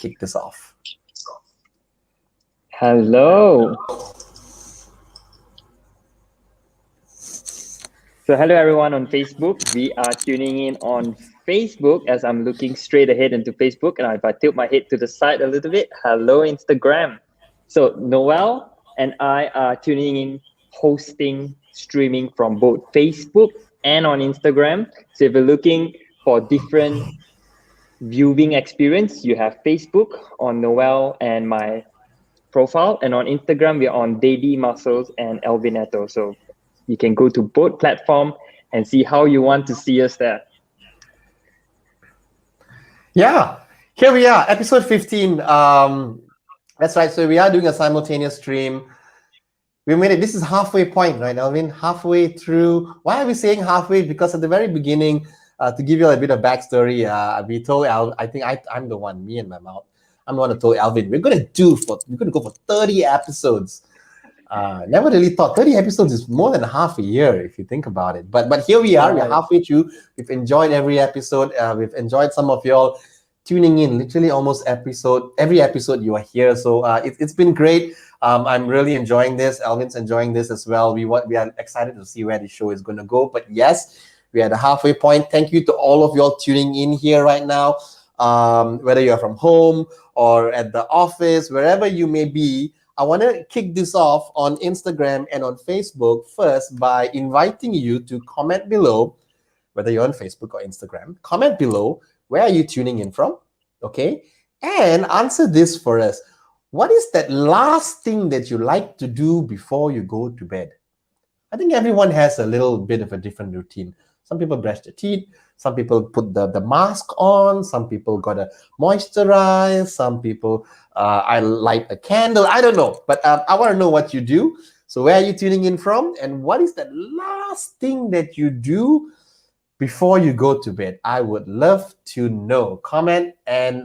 kick this off. Hello. So hello everyone on Facebook. We are tuning in on Facebook as I'm looking straight ahead into Facebook, and if I tilt my head to the side a little bit, hello Instagram. So Noel and I are tuning in, hosting, streaming from both Facebook and on Instagram. So if you're looking for different viewing experience, you have Facebook on Noel and my profile, and on Instagram we're on Daily Muscles and Elvineto. So you can go to both platform and see how you want to see us there. Yeah, here we are, episode 15. That's right. So we are doing a simultaneous stream. We made it. This is halfway point, right, Alvin? Halfway through. Why are we saying halfway? Because at the very beginning, to give you a bit of backstory, we told Al. I think I'm the one. Me and my mouth. I'm the one who told Alvin we're gonna go for 30 episodes. Never really thought 30 episodes is more than half a year if you think about it. But here we are. We're halfway through. We've enjoyed every episode. We've enjoyed some of y'all tuning in. Literally almost every episode you are here. So it's been great. I'm really enjoying this. Alvin's enjoying this as well. We are excited to see where the show is going to go. But yes, we're at the halfway point. Thank you to all of y'all tuning in here right now. Whether you're from home or at the office, wherever you may be, I want to kick this off on Instagram and on Facebook first by inviting you to comment below, whether you're on Facebook or Instagram. Comment below, where are you tuning in from? Okay, and answer this for us. What is that last thing that you like to do before you go to bed? I think everyone has a little bit of a different routine. Some people brush their teeth. Some people put the mask on. Some people gotta moisturize. Some people, I light a candle. I don't know. But I want to know what you do. So where are you tuning in from? And what is that last thing that you do before you go to bed? I would love to know. Comment and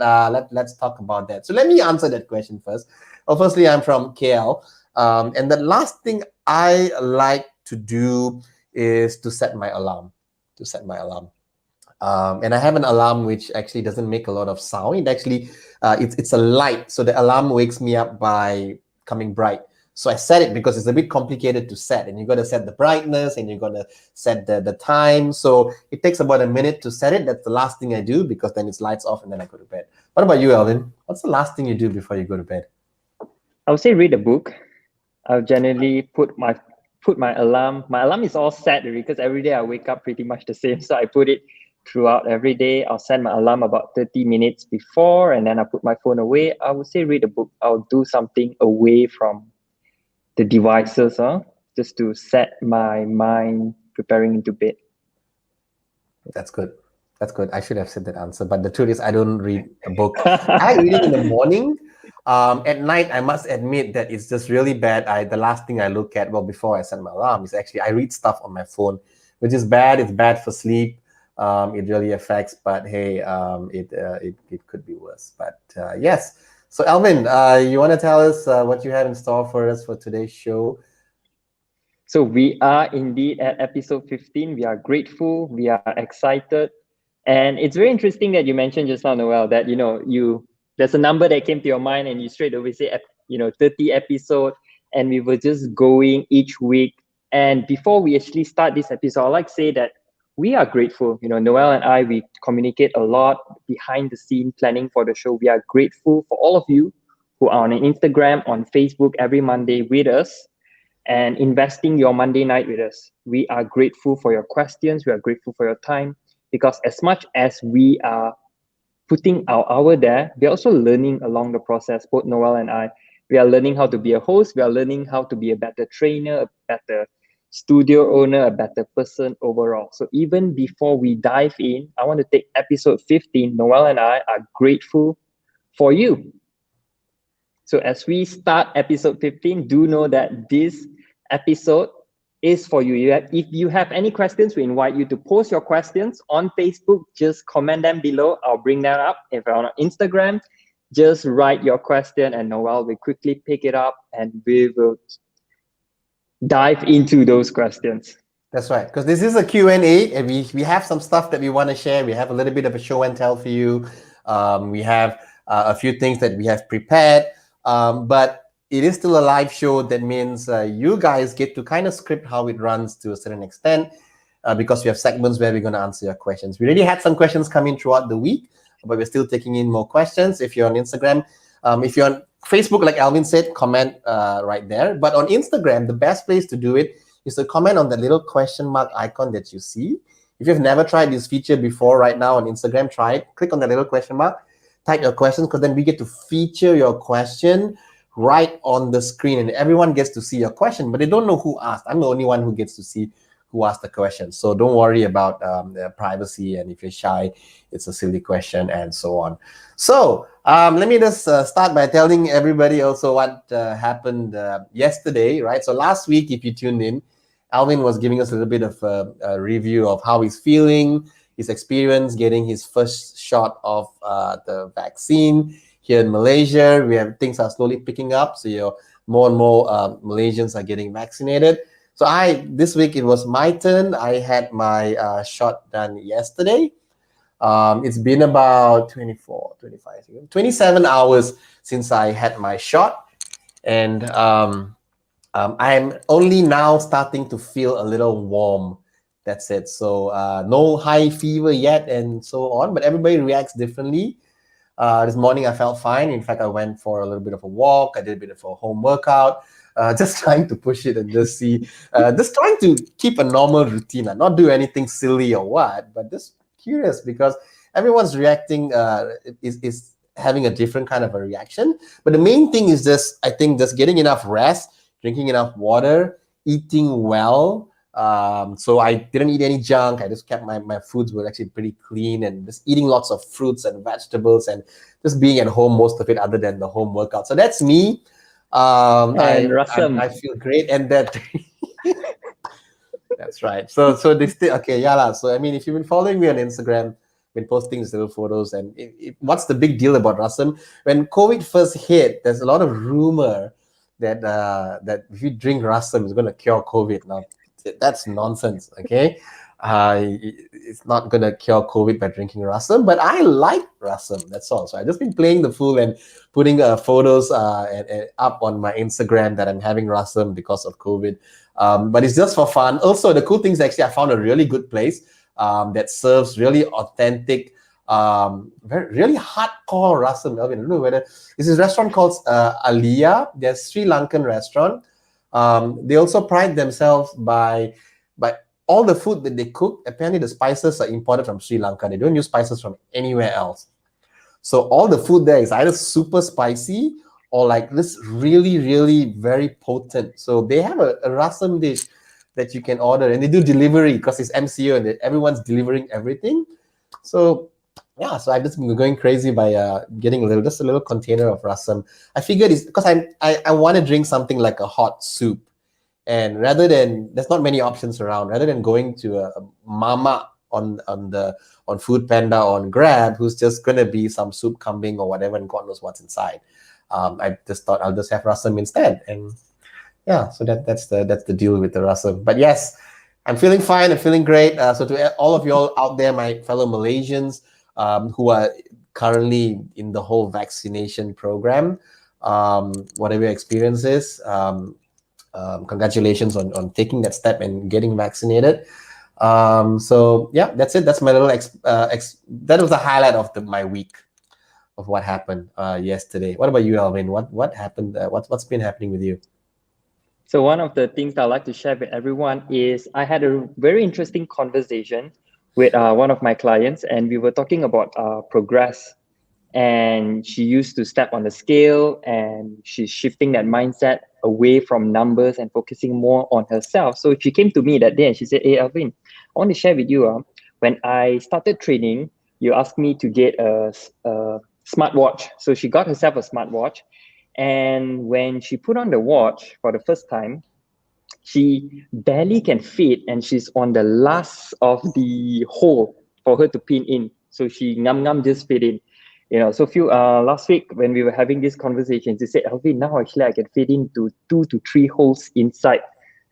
let's talk about that. So let me answer that question first. Well, firstly, I'm from KL. And the last thing I like to do is to set my alarm. And I have an alarm which actually doesn't make a lot of sound. It actually, it's a light. So the alarm wakes me up by coming bright. So I set it because it's a bit complicated to set, and you got to set the brightness and you're going to set the time. So it takes about a minute to set it. That's the last thing I do, because then it's lights off and then I go to bed. What about you, Alvin? What's the last thing you do before you go to bed? I would say read a book. I'll generally put my alarm. My alarm is all set because every day I wake up pretty much the same. So I put it throughout every day. I'll set my alarm about 30 minutes before, and then I put my phone away. I would say read a book. I'll do something away from the devices, just to set my mind preparing into bed. That's good. I should have said that answer, but the truth is I don't read a book. I read it in the morning. At night, I must admit that it's just really bad. The last thing I look at, well, before I set my alarm, is actually I read stuff on my phone, which is bad. It's bad for sleep. It really affects, but hey, it could be worse. But yes. So Alvin, you want to tell us what you have in store for us for today's show? So we are indeed at episode 15. We are grateful. We are excited. And it's very interesting that you mentioned just now, Noel, that, there's a number that came to your mind and you straight away say, 30 episode, and we were just going each week. And before we actually start this episode, I'd like to say that we are grateful. Noel and I, we communicate a lot behind the scene planning for the show. We are grateful for all of you who are on Instagram, on Facebook every Monday with us and investing your Monday night with us. We are grateful for your questions. We are grateful for your time, because as much as we are putting our hour there, we're also learning along the process, both Noel and I. We are learning how to be a host. We are learning how to be a better trainer, a better studio owner, a better person overall. So even before we dive in, I want to take episode 15. Noel and I are grateful for you. So as we start episode 15, do know that this episode is for you. If you have any questions, we invite you to post your questions on Facebook. Just comment them below. I'll bring that up. If you're on Instagram, just write your question and Noel will quickly pick it up and we will dive into those questions. That's right, because this is a Q&A, and we have some stuff that we want to share. We have a little bit of a show and tell for you. We have a few things that we have prepared. But it is still a live show. That means you guys get to kind of script how it runs to a certain extent, because we have segments where we're going to answer your questions. We already had some questions come in throughout the week, but we're still taking in more questions. If you're on Instagram, if you're on Facebook, like Alvin said, comment right there. But on Instagram, the best place to do it is to comment on the little question mark icon that you see. If you've never tried this feature before, right now on Instagram, try it. Click on the little question mark, type your questions, because then we get to feature your question right on the screen, and everyone gets to see your question, but they don't know who asked. I'm the only one who gets to see who asked the question. So don't worry about the privacy, and if you're shy, it's a silly question and so on. So let me just start by telling everybody also what happened yesterday, right? So last week, if you tuned in, Alvin was giving us a little bit of a review of how he's feeling, his experience getting his first shot of the vaccine here in Malaysia. Things are slowly picking up, so more and more Malaysians are getting vaccinated. So this week it was my turn. I had my shot done yesterday. It's been about 27 hours since I had my shot, and I'm only now starting to feel a little warm. That's it. So no high fever yet and so on, but everybody reacts differently. This morning I felt fine. In fact, I went for a little bit of a walk. I did a bit of a home workout, just trying to push it and just see, just trying to keep a normal routine, not do anything silly or what, but just curious because everyone's reacting, is having a different kind of a reaction. But the main thing is just, I think, just getting enough rest, drinking enough water, eating well. So I didn't eat any junk. I just kept my foods were actually pretty clean, and just eating lots of fruits and vegetables, and just being at home most of it other than the home workout. So that's me. I feel great, and that that's right. So they still okay, yeah lah. So I mean, if you've been following me on Instagram, been posting these little photos, and what's the big deal about Rasam? When COVID first hit, there's a lot of rumor that that if you drink Rasam, it's going to cure COVID. Now that's nonsense. Okay, it's not going to cure COVID by drinking Rasam, but I like Rasam. That's all. So I've just been playing the fool and putting photos and up on my Instagram that I'm having Rasam because of COVID. But it's just for fun. Also, the cool thing is actually I found a really good place that serves really authentic, really hardcore Rasam. I don't know whether this is a restaurant called Alia. They're a Sri Lankan restaurant. They also pride themselves by all the food that they cook. Apparently, the spices are imported from Sri Lanka. They don't use spices from anywhere else. So all the food there is either super spicy or like this really, really very potent. So they have a Rasam dish that you can order, and they do delivery because it's MCO and everyone's delivering everything. So yeah, so I've just been going crazy by getting just a little container of Rasam. I figured it's because I want to drink something like a hot soup, and rather than, there's not many options around, rather than going to a mama on Food Panda or on Grab, who's just gonna be some soup kambing or whatever, and God knows what's inside. I just thought I'll just have Rasam instead, and yeah, so that's the deal with the Rasam. But yes, I'm feeling fine. I'm feeling great. So to all of you all out there, my fellow Malaysians who are currently in the whole vaccination program, whatever your experience is, congratulations on taking that step and getting vaccinated. So yeah, that's it. That's my little that was the highlight of my week of what happened yesterday. What about you, Alvin? What happened? What's been happening with you? So one of the things I'd like to share with everyone is I had a very interesting conversation with one of my clients, and we were talking about progress. And she used to step on the scale, and she's shifting that mindset away from numbers and focusing more on herself. So she came to me that day and she said, "Hey, Alvin, I want to share with you, when I started training, you asked me to get a smartwatch." So she got herself a smartwatch. And when she put on the watch for the first time, she barely can fit, and she's on the last of the hole for her to pin in. So she ngam just fit in. So last week when we were having this conversation, she said, "Alvin, now actually I can fit into 2 to 3 holes inside."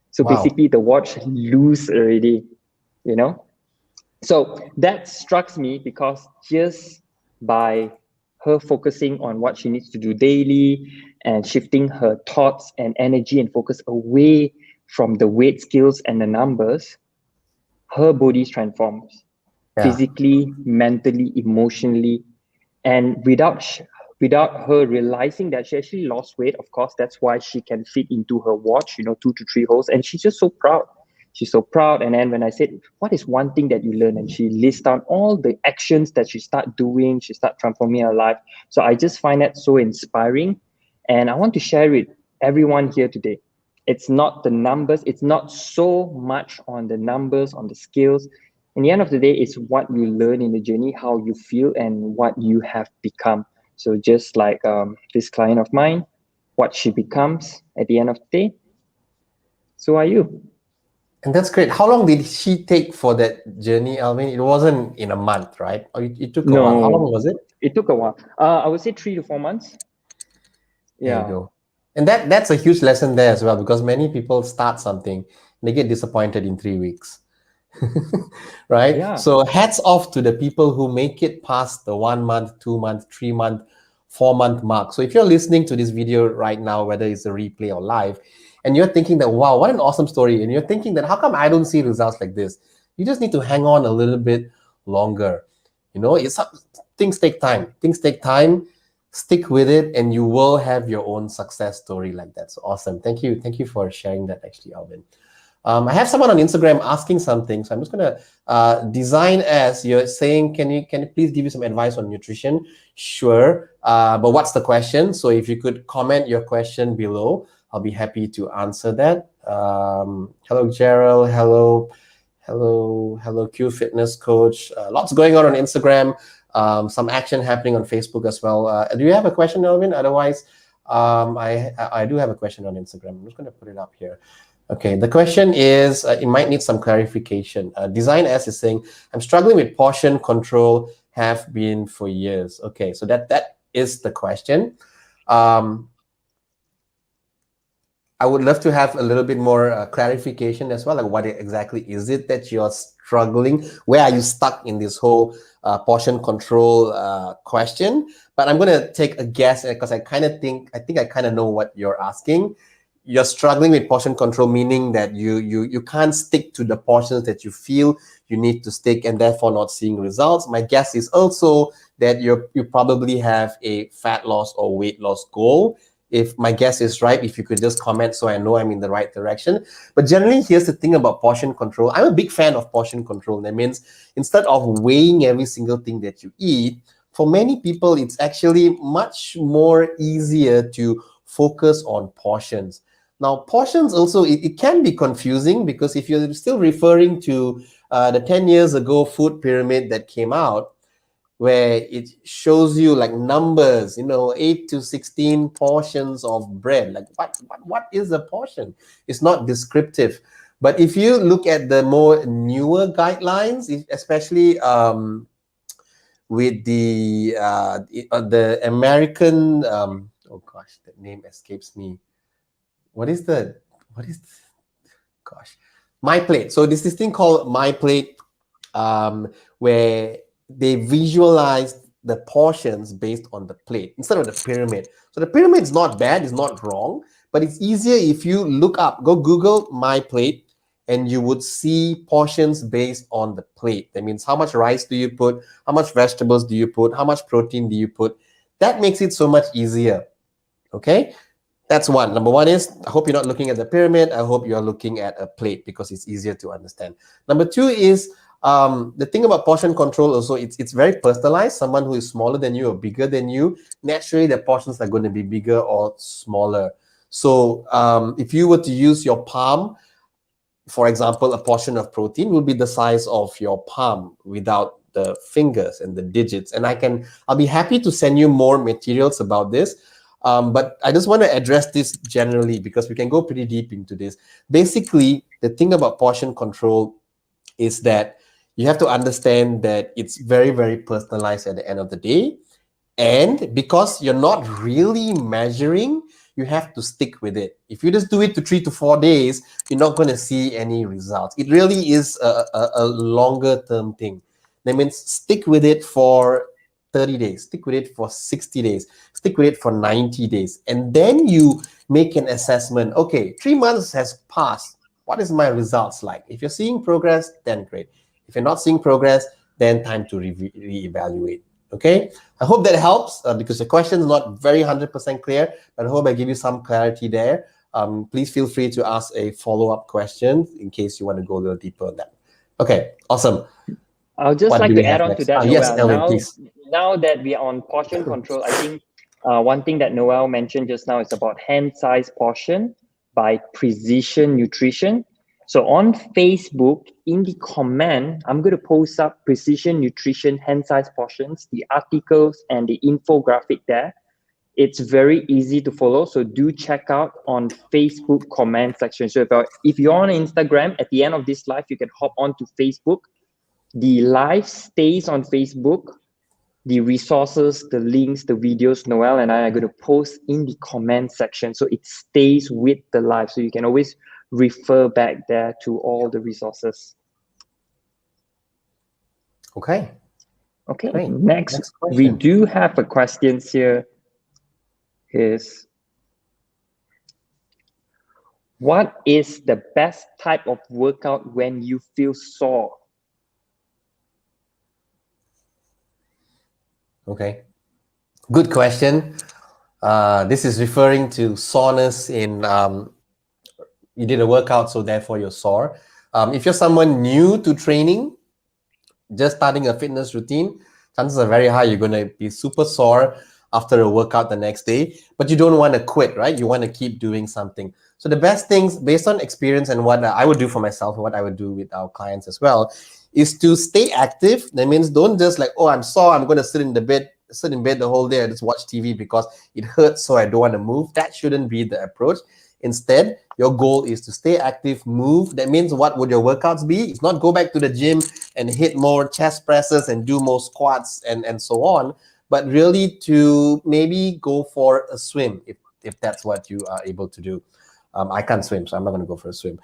So wow. Basically the watch loose already, So that struck me because just by her focusing on what she needs to do daily and shifting her thoughts and energy and focus away from the weight, skills, and the numbers, her body transforms physically, mentally, emotionally, and without her realizing that she actually lost weight. Of course, that's why she can fit into her watch, 2 to 3 holes, and she's just so proud. She's so proud. And then when I said, what is one thing that you learn, and she lists down all the actions that she start doing, she start transforming her life. So I just find that so inspiring, and I want to share it everyone here today. It's not the numbers, it's not so much on the numbers, on the skills. In the end of the day, it's what you learn in the journey, how you feel, and what you have become. So just like this client of mine, what she becomes at the end of the day, so are you. And that's great. How long did she take for that journey, Alvin? It wasn't in a month, right? Or it took a while. How long was it? It took a while. I would say 3 to 4 months. There you go. And that's a huge lesson there as well, because many people start something and they get disappointed in 3 weeks. Right? Yeah. So hats off to the people who make it past the 1 month, 2 month, 3 month, 4 month mark. So if you're listening to this video right now, whether it's a replay or live, and you're thinking that, wow, what an awesome story, and you're thinking that, how come I don't see results like this? You just need to hang on a little bit longer. Things take time. Things take time. Stick with it, and you will have your own success story like that. So awesome. Thank you for sharing that, actually, Alvin. I have someone on Instagram asking something, so I'm just gonna design as you're saying. Can you please give you some advice on nutrition? Sure, but what's the question? So if you could comment your question below, I'll be happy to answer that. Hello, Gerald. Hello, Q Fitness Coach. Lots going on Instagram. Some action happening on Facebook as well. Do you have a question, Alvin? Otherwise, I do have a question on Instagram. I'm just going to put it up here. Okay, the question is, it might need some clarification. Design S is saying, I'm struggling with portion control, have been for years. Okay, so that is the question. I would love to have a little bit more clarification as well, like what exactly is it that you're struggling? Where are you stuck in this whole portion control question? But I'm going to take a guess, because I think I kind of know what you're asking. You're struggling with portion control, meaning that you can't stick to the portions that you feel you need to stick, and therefore not seeing results. My guess is also that you probably have a fat loss or weight loss goal. If my guess is right, if you could just comment so I know I'm in the right direction. But generally, here's the thing about portion control. I'm a big fan of portion control. That means instead of weighing every single thing that you eat, for many people, it's actually much more easier to focus on portions. Now, portions also, it can be confusing, because if you're still referring to the 10 years ago food pyramid that came out, where it shows you like numbers, 8 to 16 portions of bread. Like what is a portion? It's not descriptive. But if you look at the more newer guidelines, especially with the American, oh gosh, that name escapes me. Gosh, MyPlate. So this thing called MyPlate, where they visualize the portions based on the plate instead of the pyramid. So the pyramid is not bad, it's not wrong, but it's easier if you look up, go Google MyPlate, and you would see portions based on the plate. That means how much rice do you put, how much vegetables do you put, how much protein do you put. That makes it so much easier. Okay, that's one. Number one is, I hope you're not looking at the pyramid. I hope you're looking at a plate, because it's easier to understand. Number two is, the thing about portion control also, it's very personalized. Someone who is smaller than you or bigger than you, naturally the portions are going to be bigger or smaller. So if you were to use your palm, for example, a portion of protein will be the size of your palm without the fingers and the digits. And I'll be happy to send you more materials about this. But I just want to address this generally, because we can go pretty deep into this. Basically, the thing about portion control is that you have to understand that it's very, very personalized at the end of the day. And because you're not really measuring, you have to stick with it. If you just do it to 3 to 4 days, you're not going to see any results. It really is a longer term thing. That means stick with it for 30 days, stick with it for 60 days, stick with it for 90 days. And then you make an assessment. Okay, 3 months has passed. What is my results like? If you're seeing progress, then great. If you're not seeing progress, then time to reevaluate. Okay, I hope that helps because the question is not very 100% clear, but I hope I give you some clarity there. Please feel free to ask a follow-up question in case you want to go a little deeper on that. Okay, awesome. I'll just What like do to we add have on next? to that, Noel. Yes, Elvin, please. Now that we are on portion control, I think one thing that Noel mentioned just now is about hand size portion by Precision Nutrition. So on Facebook, in the comment, I'm going to post up Precision Nutrition hand size portions, the articles and the infographic there. It's very easy to follow. So do check out on Facebook comment section. So if you're on Instagram, at the end of this live, you can hop on to Facebook. The live stays on Facebook. The resources, the links, the videos, Noel and I are going to post in the comment section. So it stays with the live. So you can always refer back there to all the resources. Okay. Okay, Great. next question. we do have a question here. Is what is the best type of workout when you feel sore? Okay, good question. This is referring to soreness in you did a workout, so therefore you're sore. If you're someone new to training, just starting a fitness routine, chances are very high you're going to be super sore after a workout the next day, but you don't want to quit, right? You want to keep doing something. So the best things, based on experience and what I would do for myself and what I would do with our clients as well, is to stay active. That means don't just like, oh, I'm sore, I'm going to sit in bed the whole day and just watch TV because it hurts, so I don't want to move. That shouldn't be the approach. Instead, your goal is to stay active, move. That means what would your workouts be? It's not go back to the gym and hit more chest presses and do more squats and so on, but really to maybe go for a swim if that's what you are able to do. I can't swim, so I'm not going to go for a swim.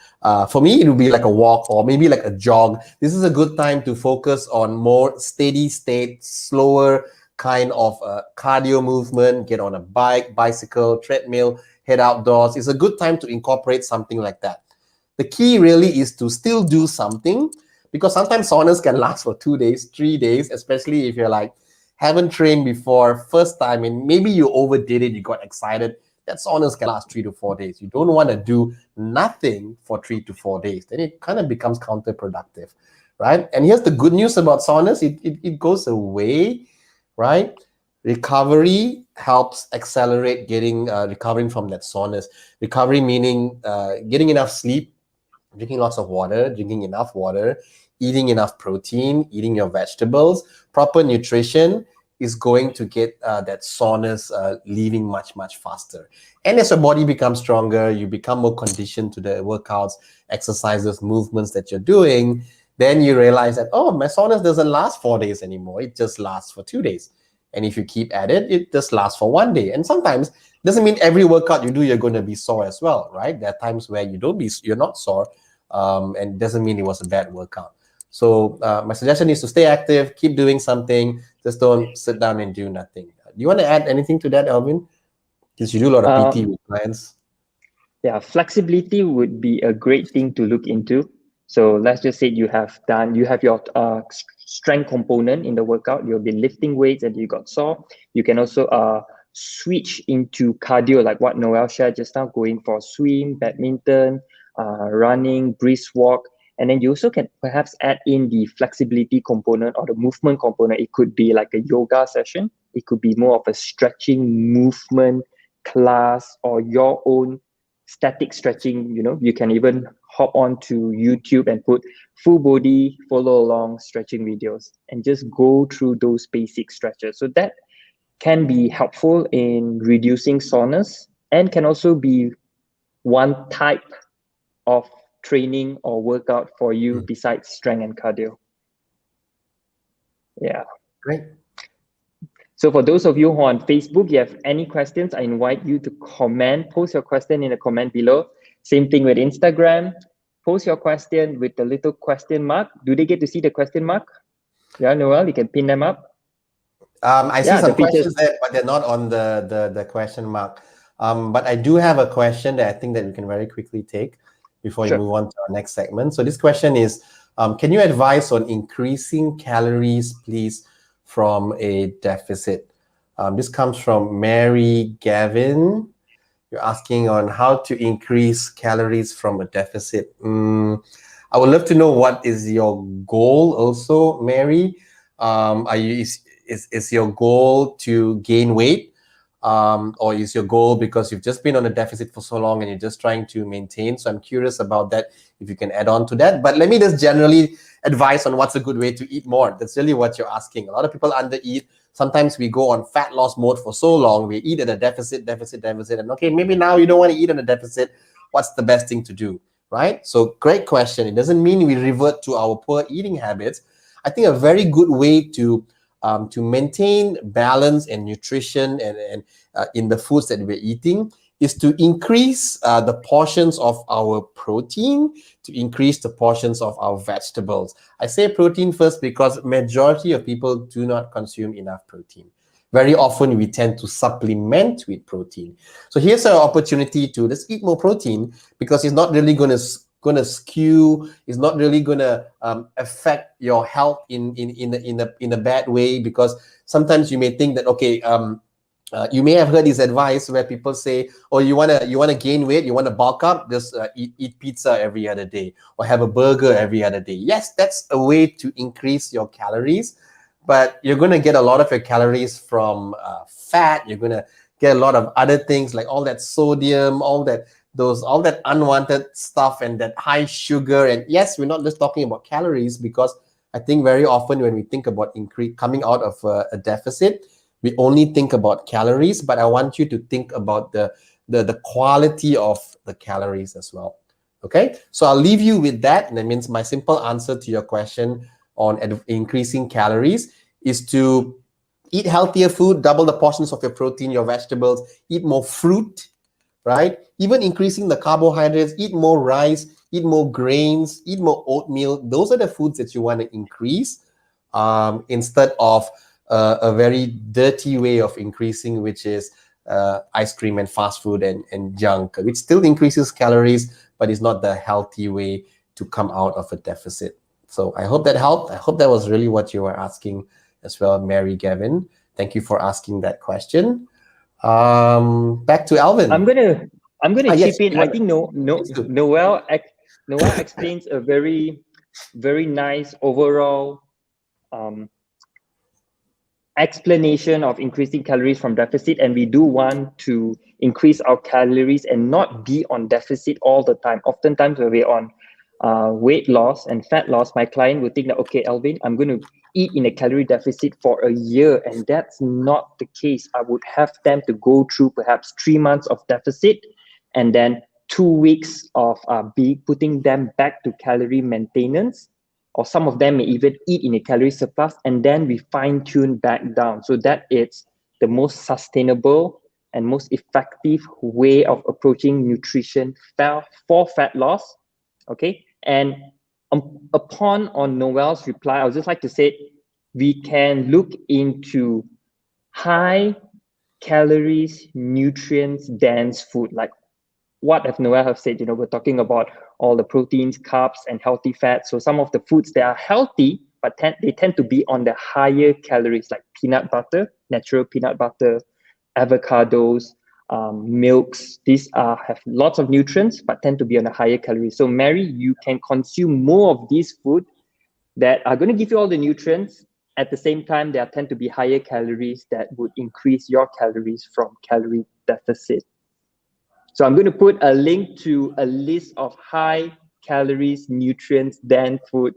For me, it would be like a walk or maybe like a jog. This is a good time to focus on more steady state, slower kind of cardio movement. Get on a bike, bicycle, treadmill, head outdoors. It's a good time to incorporate something like that. The key really is to still do something, because sometimes soreness can last for 2 days, 3 days, especially if you're like, haven't trained before, first time, and maybe you overdid it, you got excited. That soreness can last 3 to 4 days. You don't want to do nothing for 3 to 4 days. Then it kind of becomes counterproductive, right? And here's the good news about soreness. It goes away, right? Recovery helps accelerate recovering from that soreness. Recovery meaning getting enough sleep, drinking lots of water, drinking enough water, eating enough protein, eating your vegetables, proper nutrition is going to get that soreness leaving much, much faster. And as your body becomes stronger, you become more conditioned to the workouts, exercises, movements that you're doing, then you realize that, oh, my soreness doesn't last 4 days anymore. It just lasts for 2 days. And if you keep at it, it just lasts for 1 day. And sometimes doesn't mean every workout you do, you're going to be sore as well, right? There are times where you're not sore, and doesn't mean it was a bad workout. So my suggestion is to stay active, keep doing something, just don't sit down and do nothing. Do you want to add anything to that, Elvin? Because you do a lot of PT with clients. Yeah, flexibility would be a great thing to look into. So let's just say you have your strength component in the workout. You'll be lifting weights and you got sore. You can also switch into cardio, like what Noel shared just now, going for swim, badminton, running, brisk walk. And then you also can perhaps add in the flexibility component or the movement component. It could be like a yoga session. It could be more of a stretching movement class or your own static stretching. You can even hop on to YouTube and put full body follow along stretching videos and just go through those basic stretches. So that can be helpful in reducing soreness and can also be one type of training or workout for you besides strength and cardio. Yeah. Great. So for those of you who are on Facebook, you have any questions, I invite you to post your question in the comment below. Same thing with Instagram. Post your question with the little question mark. Do they get to see the question mark? Yeah, Noel, you can pin them up. I see Yeah, some the features. questions there, but they're not on the question mark. But I do have a question that I think that we can very quickly take before we Sure. move on to our next segment. So this question is, can you advise on increasing calories, please, from a deficit? This comes from Mary Gavin. You're asking on how to increase calories from a deficit. I would love to know what is your goal also, Mary. Are you is your goal to gain weight? Or is your goal because you've just been on a deficit for so long and you're just trying to maintain? So I'm curious about that, if you can add on to that. But let me just generally advise on what's a good way to eat more. That's really what you're asking. A lot of people undereat. Sometimes we go on fat loss mode for so long, we eat at a deficit, and okay, maybe now you don't want to eat on a deficit. What's the best thing to do, right? So great question. It doesn't mean we revert to our poor eating habits. I think a very good way to maintain balance and nutrition and in the foods that we're eating is to increase the portions of our protein, to increase the portions of our vegetables. I say protein first because majority of people do not consume enough protein. Very often we tend to supplement with protein. So here's an opportunity to let's eat more protein, because it's not really going to skew, it's not really going to affect your health in a bad way, because sometimes you may think that, okay, you may have heard this advice where people say, oh, you want to gain weight, you want to bulk up, just eat pizza every other day or have a burger every other day. Yes, that's a way to increase your calories, but you're going to get a lot of your calories from fat. You're going to get a lot of other things like all that sodium, all that unwanted stuff and that high sugar. And yes, we're not just talking about calories, because I think very often when we think about coming out of a deficit, we only think about calories, but I want you to think about the quality of the calories as well. Okay, so I'll leave you with that. And that means my simple answer to your question on increasing calories is to eat healthier food, double the portions of your protein, your vegetables, eat more fruit, right? Even increasing the carbohydrates, eat more rice, eat more grains, eat more oatmeal. Those are the foods that you want to increase instead of a very dirty way of increasing, which is ice cream and fast food and junk, which still increases calories, but is not the healthy way to come out of a deficit. So I hope that helped. I hope that was really what you were asking as well, Mary Gavin. Thank you for asking that question. Back to Alvin. I'm gonna Yes, chip in. I think Noel explains a very nice overall explanation of increasing calories from deficit, and we do want to increase our calories and not be on deficit all the time. Oftentimes when we're on weight loss and fat loss, my client would think that, okay, Alvin, I'm going to eat in a calorie deficit for a year, and that's not the case. I would have them to go through perhaps 3 months of deficit and then 2 weeks of putting them back to calorie maintenance, or some of them may even eat in a calorie surplus, and then we fine tune back down. So that is the most sustainable and most effective way of approaching nutrition for fat loss. Okay, and upon on Noel's reply, I would just like to say we can look into high calories, nutrients dense food, like what if Noel have said. We're talking about all the proteins, carbs, and healthy fats. So some of the foods that are healthy, but they tend to be on the higher calories, like peanut butter, natural peanut butter, avocados, milks. These have lots of nutrients, but tend to be on a higher calories. So Mary, you can consume more of these food that are going to give you all the nutrients. At the same time, there tend to be higher calories that would increase your calories from calorie deficit. So I'm going to put a link to a list of high calories, nutrients, dense food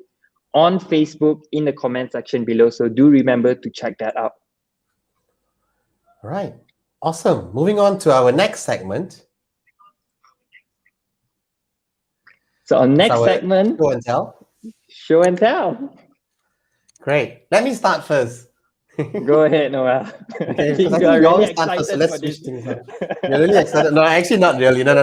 on Facebook in the comment section below. So do remember to check that out. All right. Awesome. Moving on to our next segment. So our next segment, show and tell. Show and tell. Great. Let me start first. Go ahead, Noel. Okay, because I think you always start first, so let's switch things up. You're really excited. No, actually not really. No.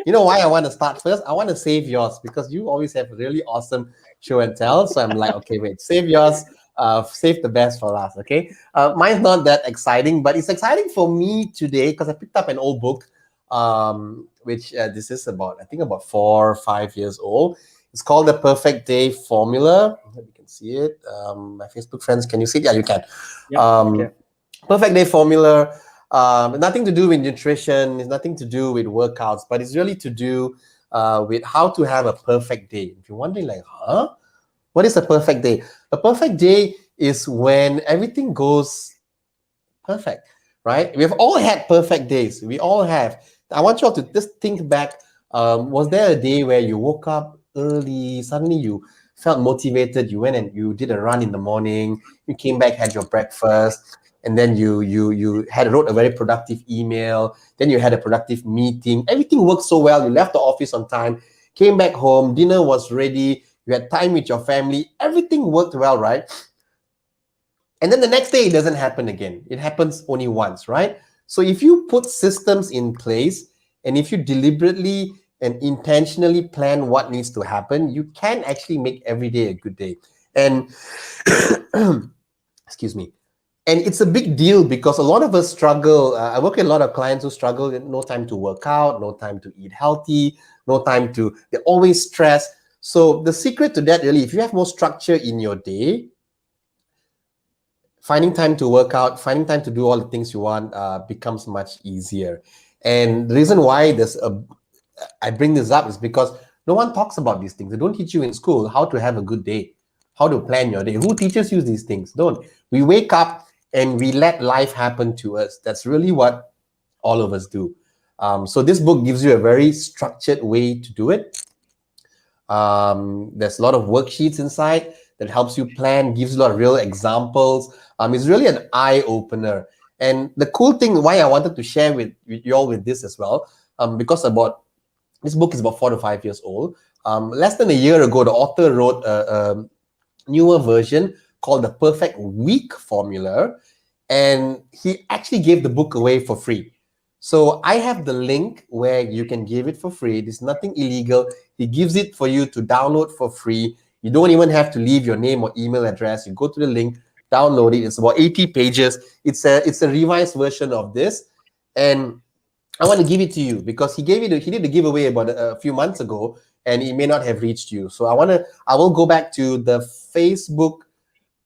You know why I want to start first? I want to save yours, because you always have really awesome show and tell. So I'm like, okay, wait, save yours. Save the best for last, okay? Mine's not that exciting, but it's exciting for me today because I picked up an old book, which this is about, I think about 4 or 5 years old. It's called The Perfect Day Formula. I hope you can see it. My Facebook friends, can you see it? Yeah, you can. Yeah. Okay. Perfect Day Formula. Nothing to do with nutrition. It's nothing to do with workouts, but it's really to do with how to have a perfect day. If you're wondering, like, what is a perfect day? A perfect day is when everything goes perfect, right? We've all had perfect days. We all have. I want you all to just think back. Was there a day where you woke up early, suddenly you felt motivated, you went and you did a run in the morning, you came back, had your breakfast, and then you wrote a very productive email, then you had a productive meeting. Everything worked so well. You left the office on time, came back home, dinner was ready, you had time with your family, everything worked well, right? And then the next day, it doesn't happen again. It happens only once, right? So if you put systems in place and if you deliberately and intentionally plan what needs to happen, you can actually make every day a good day. And excuse me. And it's a big deal because a lot of us struggle. I work with a lot of clients who struggle with no time to work out, no time to eat healthy, no time to, they're always stressed. So the secret to that really, if you have more structure in your day, finding time to work out, finding time to do all the things you want becomes much easier. And the reason why I bring this up is because no one talks about these things. They don't teach you in school how to have a good day, how to plan your day. Who teaches you these things? Don't. We wake up and we let life happen to us. That's really what all of us do. So this book gives you a very structured way to do it. There's a lot of worksheets inside that helps you plan, gives you a lot of real examples. It's really an eye-opener. And the cool thing, why I wanted to share with you all with this as well, because this book is about 4 to 5 years old. Less than a year ago, the author wrote a newer version called The Perfect Week Formula, and he actually gave the book away for free. So I have the link where you can give it for free. There's nothing illegal. He gives it for you to download for free. You don't even have to leave your name or email address. You go to the link, download it. It's about 80 pages. It's a revised version of this. And I want to give it to you because he did the giveaway about a few months ago, and it may not have reached you. So I will go back to the Facebook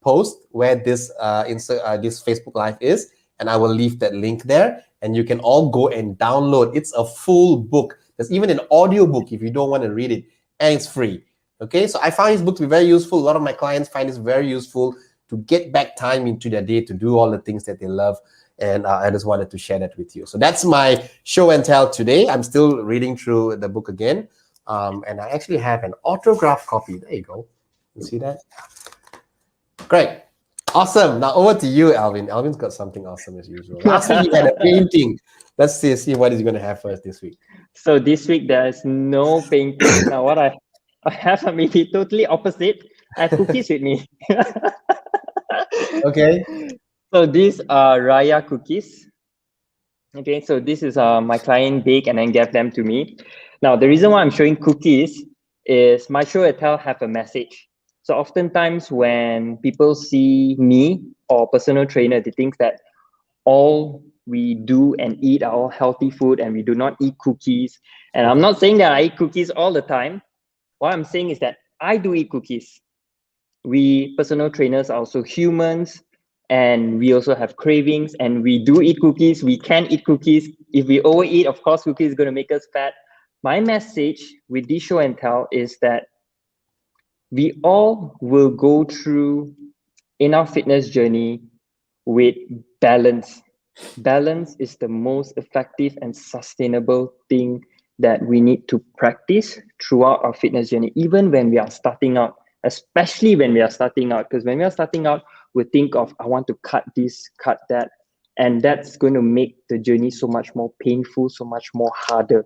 post where this Facebook Live is, and I will leave that link there, and you can all go and download. It's a full book. There's even an audio book if you don't want to read it, and it's free. Okay, so I found this book to be very useful. A lot of my clients find this very useful to get back time into their day to do all the things that they love. And I just wanted to share that with you. So that's my show and tell today. I'm still reading through the book again. And I actually have an autograph copy. There you go. You see that? Great. Awesome. Now over to you, Alvin. Alvin's got something awesome as usual. Last week he had a painting. Let's see what he's going to have for us this week. So this week there is no painting. Now what I have maybe totally opposite. I have cookies with me. Okay. So these are Raya cookies. Okay, so this is my client bake and then gave them to me. Now the reason why I'm showing cookies is my show and tell have a message. So oftentimes when people see me or personal trainer, they think that all we do and eat are all healthy food and we do not eat cookies. And I'm not saying that I eat cookies all the time. What I'm saying is that I do eat cookies. We personal trainers are also humans, and we also have cravings, and we do eat cookies. We can eat cookies. If we overeat, of course, cookies is going to make us fat. My message with this show and tell is that we all will go through in our fitness journey with balance. Balance is the most effective and sustainable thing that we need to practice throughout our fitness journey, even when we are starting out, especially when we are starting out. Because when we are starting out, we think of, I want to cut this, cut that. And that's going to make the journey so much more painful, so much more harder.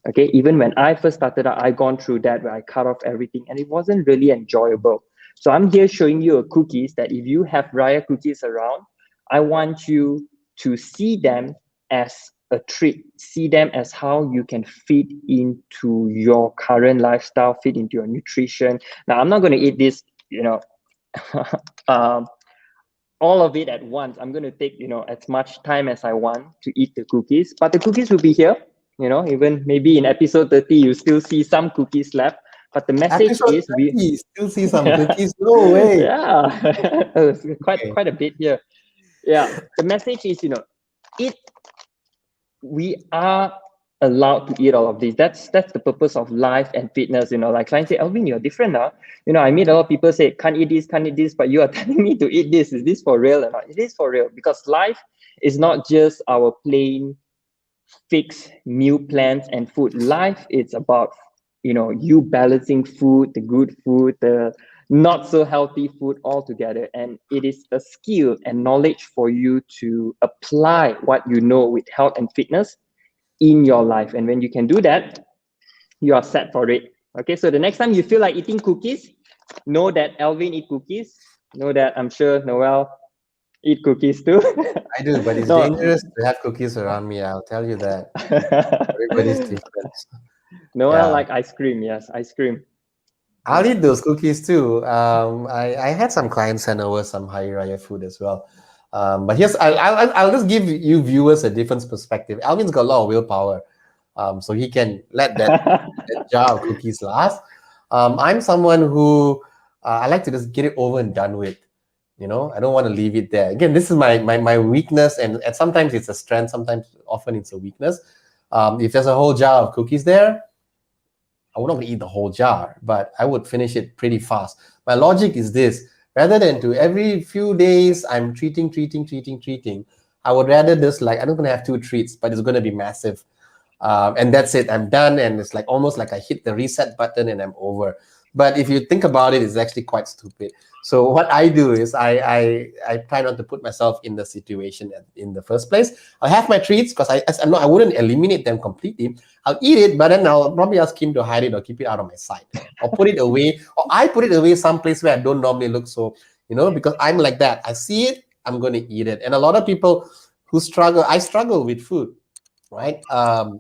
Okay, even when I first started out, I gone through that where I cut off everything and it wasn't really enjoyable. So I'm here showing you a cookies that if you have Raya cookies around, I want you to see them as a treat, see them as how you can fit into your current lifestyle, fit into your nutrition. Now, I'm not going to eat this, um, all of it at once. I'm going to take, as much time as I want to eat the cookies, but the cookies will be here. Even maybe in episode 30, you still see some cookies left. But the message Episode is 30, still see some cookies? No way. yeah, it's Okay. quite a bit here. Yeah, the message is, it we are allowed to eat all of these. That's the purpose of life and fitness. Like clients say, Alvin, you're different now. I meet a lot of people say, can't eat this, but you are telling me to eat this. Is this for real or not? It is for real, because life is not just our plain fixed meal plans and food. Life is about you balancing food, the good food, the not so healthy food all together. And it is a skill and knowledge for you to apply what you know with health and fitness in your life. And when you can do that, you are set for it. Okay, so the next time you feel like eating cookies, know that Alvin eat cookies. Know that I'm sure Noel eat cookies too. I do, but it's No. dangerous to have cookies around me. I'll tell you that. Everybody's different. Noel Yeah. like ice cream. Yes, ice cream. I'll eat those cookies too. I had some clients send over some Hari Raya food as well. But here's I'll just give you viewers a different perspective. Alvin's got a lot of willpower, so he can let that jar of cookies last. I'm someone who I like to just get it over and done with. I don't want to leave it there. Again, this is my weakness, and sometimes it's a strength. Sometimes, often it's a weakness. If there's a whole jar of cookies there, I would not eat the whole jar, but I would finish it pretty fast. My logic is this: rather than to every few days I'm treating, I would rather just like I'm not gonna have 2 treats, but it's gonna be massive, and that's it. I'm done, and it's like almost like I hit the reset button and I'm over. But if you think about it, it's actually quite stupid. So what I do is I try not to put myself in the situation in the first place. I'll have my treats because I wouldn't eliminate them completely. I'll eat it, but then I'll probably ask him to hide it or keep it out of my sight, or put it away, or I put it away someplace where I don't normally look. So because I'm like that, I see it, I'm going to eat it. And a lot of people who struggle, I struggle with food, right?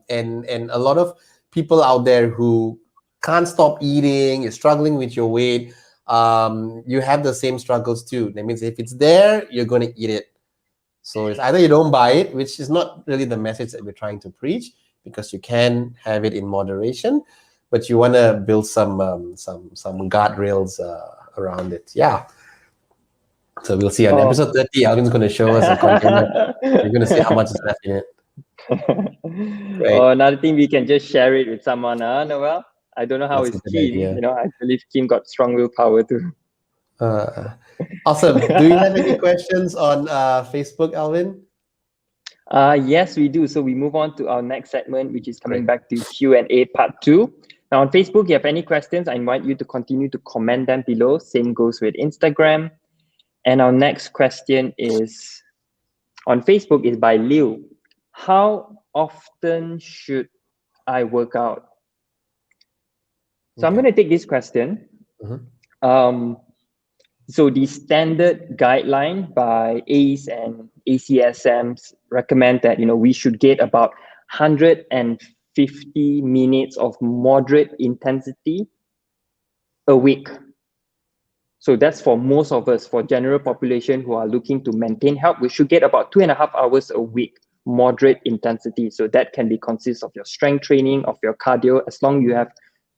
And a lot of people out there who can't stop eating, you're struggling with your weight, you have the same struggles too. That means if it's there, you're going to eat it. So it's either you don't buy it, which is not really the message that we're trying to preach, because you can have it in moderation, but you want to build some guardrails around it. Yeah. So we'll see on episode 30. Alvin's going to show us a container. You're going to see how much is left in it. Right. Or another thing, we can just share it with someone. Noel, I don't know how That's it's a good idea. Kim. I believe Kim got strong willpower too. Awesome. Do you have any questions on Facebook, Alvin? Yes, we do. So we move on to our next segment, which is coming back to Q&A part 2. Now on Facebook, if you have any questions, I invite you to continue to comment them below. Same goes with Instagram. And our next question is on Facebook is by Liu. How often should I work out? So I'm going to take this question. So the standard guideline by ACE and ACSMs recommend that we should get about 150 minutes of moderate intensity a week. So that's for most of us. For general population who are looking to maintain health, we should get about 2.5 hours a week moderate intensity. So that can be consist of your strength training, of your cardio. As long as you have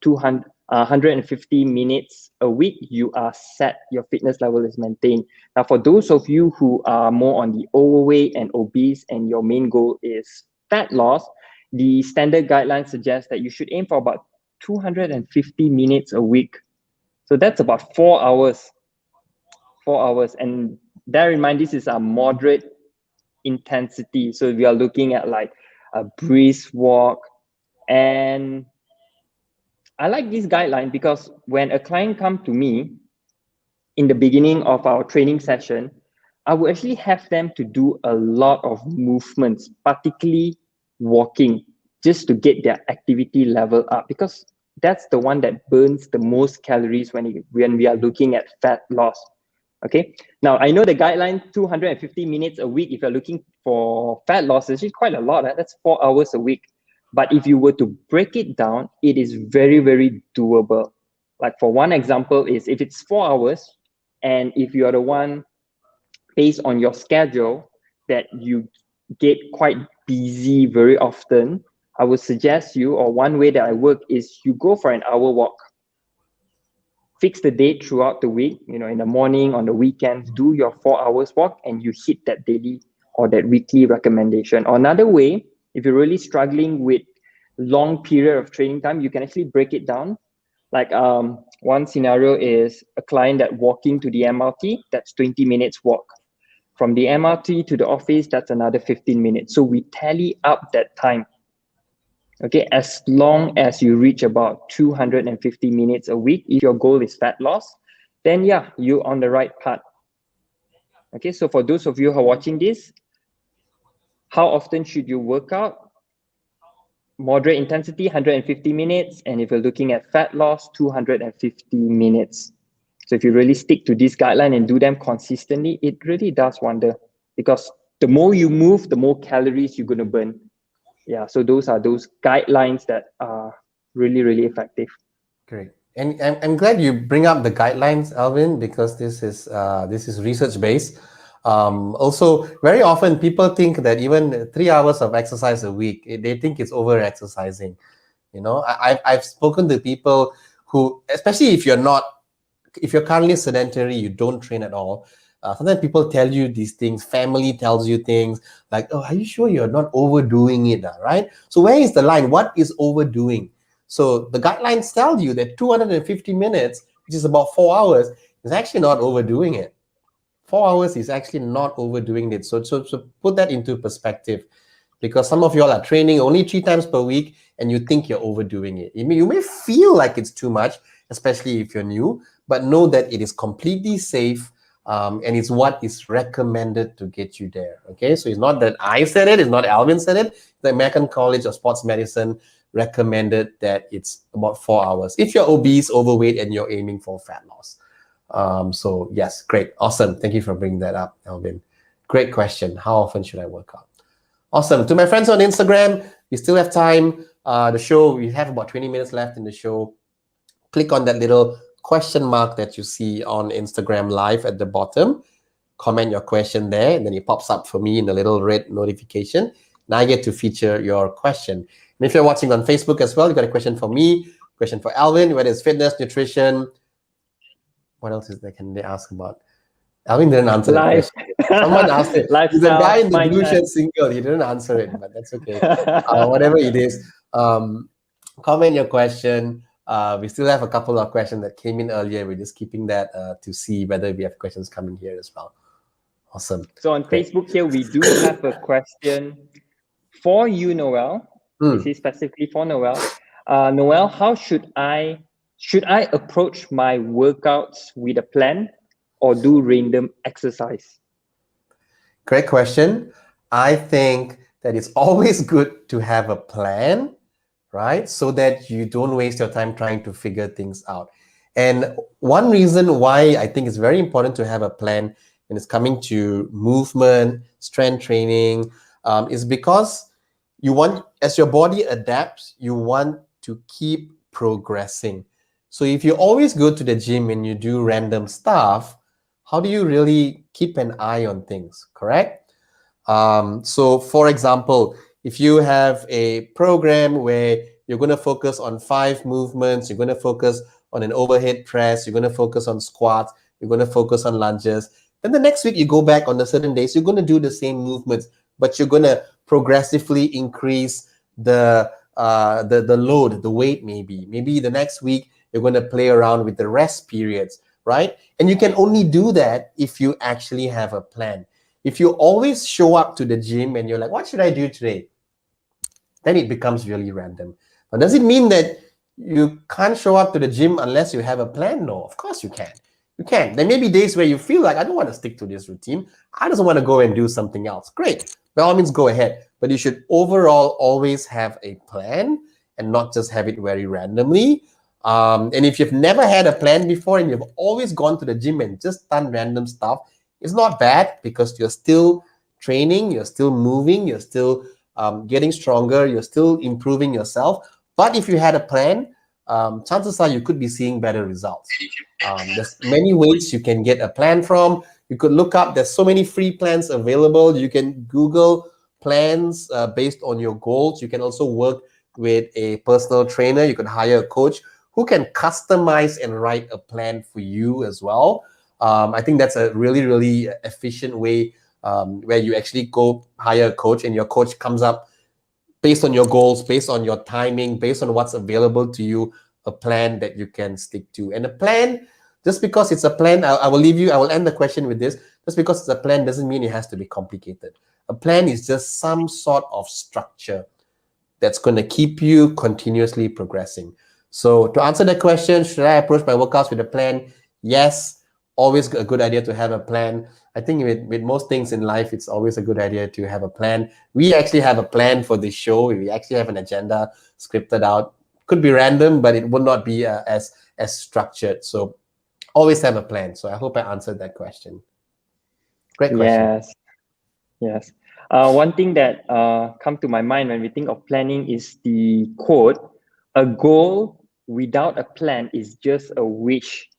150 minutes a week, you are set, your fitness level is maintained. Now, for those of you who are more on the overweight and obese and your main goal is fat loss, the standard guidelines suggest that you should aim for about 250 minutes a week. So that's about 4 hours. 4 hours. And bear in mind, this is a moderate intensity. So we are looking at like a brisk walk. And I like this guideline because when a client comes to me in the beginning of our training session, I would actually have them to do a lot of movements, particularly walking, just to get their activity level up, because that's the one that burns the most calories when we are looking at fat loss. Okay. Now, I know the guideline 250 minutes a week. If you're looking for fat loss, it's quite a lot. That's 4 hours a week. But if you were to break it down, it is very, very doable. Like for one example is if it's 4 hours And if you are the one, based on your schedule, that you get quite busy very often, I would suggest you, or one way that I work is you go for an hour walk. Fix the date throughout the week, in the morning, on the weekends, do your 4 hours walk, and you hit that daily or that weekly recommendation. Or another way, if you're really struggling with long period of training time, you can actually break it down. Like one scenario is a client that walking to the MRT, that's 20 minutes walk. From the MRT to the office, that's another 15 minutes. So we tally up that time. Okay, as long as you reach about 250 minutes a week, if your goal is fat loss, then yeah, you're on the right path. Okay, so for those of you who are watching this, how often should you work out? Moderate intensity, 150 minutes. And if you're looking at fat loss, 250 minutes. So if you really stick to this guideline and do them consistently, it really does wonder, because the more you move, the more calories you're going to burn. Yeah, so those are those guidelines that are really, really effective. Great. And I'm glad you bring up the guidelines, Alvin, because this is research based. Also, very often people think that even 3 hours of exercise a week, they think it's over exercising. I've spoken to people who, especially if you're currently sedentary, you don't train at all. Sometimes people tell you these things, family tells you things like, oh, are you sure you're not overdoing it, right? So where is the line? What is overdoing? So the guidelines tell you that 250 minutes, which is about 4 hours, is actually not overdoing it. 4 hours is actually not overdoing it. So put that into perspective, because some of you all are training only 3 times per week and you think you're overdoing it. You may feel like it's too much, especially if you're new, but know that it is completely safe. And it's what is recommended to get you there. Okay, so it's not that I said it, it's not Alvin said it. The American College of Sports Medicine recommended that it's about 4 hours if you're obese, overweight, and you're aiming for fat loss. So yes, great, awesome. Thank you for bringing that up, Alvin. Great question. How often should I work out? Awesome. To my friends on Instagram, we still have time. The show, we have about 20 minutes left in the show. Click on that little question mark that you see on Instagram Live at the bottom. Comment your question there, and then it pops up for me in a little red notification. And I get to feature your question. And if you're watching on Facebook as well, you got a question for me, question for Alvin, whether it's fitness, nutrition. What else can they ask about? Alvin didn't answer that question. Someone asked it. There's a guy in the blue shirt single. He didn't answer it, but that's okay. Whatever it is, comment your question. We still have a couple of questions that came in earlier. We're just keeping that to see whether we have questions coming here as well. Awesome. So on Facebook here, we do have a question for you, Noel. This is specifically for Noel. Noel, how should I approach my workouts with a plan or do random exercise? Great question. I think that it's always good to have a plan, right? So that you don't waste your time trying to figure things out. And one reason why I think it's very important to have a plan when it's coming to movement, strength training, is because you want, as your body adapts, you want to keep progressing. So if you always go to the gym and you do random stuff, how do you really keep an eye on things, correct? So for example, if you have a program where you're going to focus on 5 movements, you're going to focus on an overhead press, you're going to focus on squats, you're going to focus on lunges, then the next week you go back on the certain days, you're going to do the same movements, but you're going to progressively increase the load, the weight maybe. Maybe the next week you're going to play around with the rest periods, right? And you can only do that if you actually have a plan. If you always show up to the gym and you're like, what should I do today? Then it becomes really random. But does it mean that you can't show up to the gym unless you have a plan? No, of course you can. You can. There may be days where you feel like, I don't want to stick to this routine. I just want to go and do something else. Great. By all means, go ahead. But you should overall always have a plan and not just have it very randomly. And if you've never had a plan before and you've always gone to the gym and just done random stuff, it's not bad because you're still training, you're still moving, you're still getting stronger, you're still improving yourself. But if you had a plan, chances are you could be seeing better results. There's many ways you can get a plan from. You could look up, there's so many free plans available. You can Google plans based on your goals. You can also work with a personal trainer. You can hire a coach who can customize and write a plan for you as well. I think that's a really, really efficient way where you actually go hire a coach and your coach comes up based on your goals, based on your timing, based on what's available to you, a plan that you can stick to. And a plan, just because it's a plan, I will end the question with this. Just because it's a plan doesn't mean it has to be complicated. A plan is just some sort of structure that's going to keep you continuously progressing. So to answer the question, should I approach my workouts with a plan? Yes, always a good idea to have a plan. I think with most things in life, it's always a good idea to have a plan. We actually have a plan for this show. We actually have an agenda scripted out. Could be random, but it would not be as structured. So always have a plan. So I hope I answered that question. Great question. Yes. One thing that come to my mind when we think of planning is the quote, "A goal without a plan is just a wish."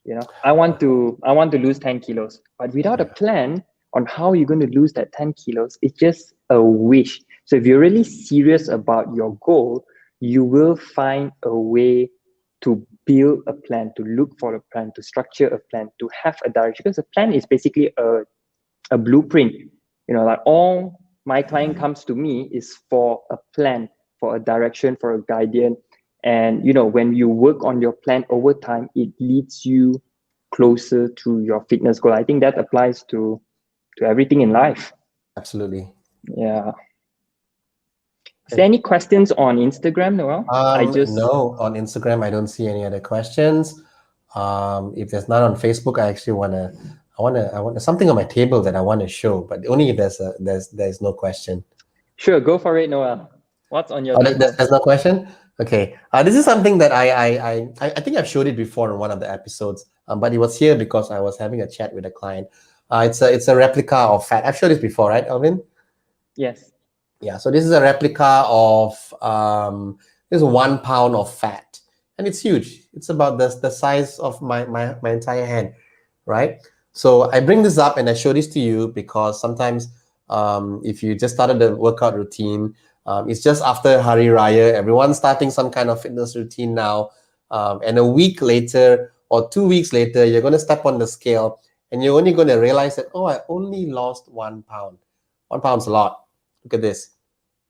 You know, I want to lose 10 kilos, but without a plan on how you're going to lose that 10 kilos, it's just a wish. So if you're really serious about your goal, you will find a way to build a plan, to look for a plan, to structure a plan, to have a direction. Because a plan is basically a blueprint. You know, like all my client comes to me is for a plan, for a direction, for a guidance. And, you know, when you work on your plan over time, it leads you closer to your fitness goal. I think that applies to everything in life. Absolutely. Yeah. Is there any questions on Instagram, Noel? No, on Instagram, I don't see any other questions. If there's none on Facebook, I actually I want something on my table that I want to show, but only if there's no question. Sure, go for it, Noel. What's on your table? There's no question? Okay. This is something that I think I've showed it before in one of the episodes, but it was here because I was having a chat with a client. It's a replica of fat. I've showed this before, right, Alvin? Yes. Yeah. So this is a replica of this 1 pound of fat, and it's huge. It's about the size of my entire hand, right? So I bring this up and I show this to you because sometimes if you just started the workout routine, it's just after Hari Raya, everyone's starting some kind of fitness routine now. And a week later or 2 weeks later, you're going to step on the scale and you're only going to realize that, oh, I only lost 1 pound. 1 pound's a lot. Look at this,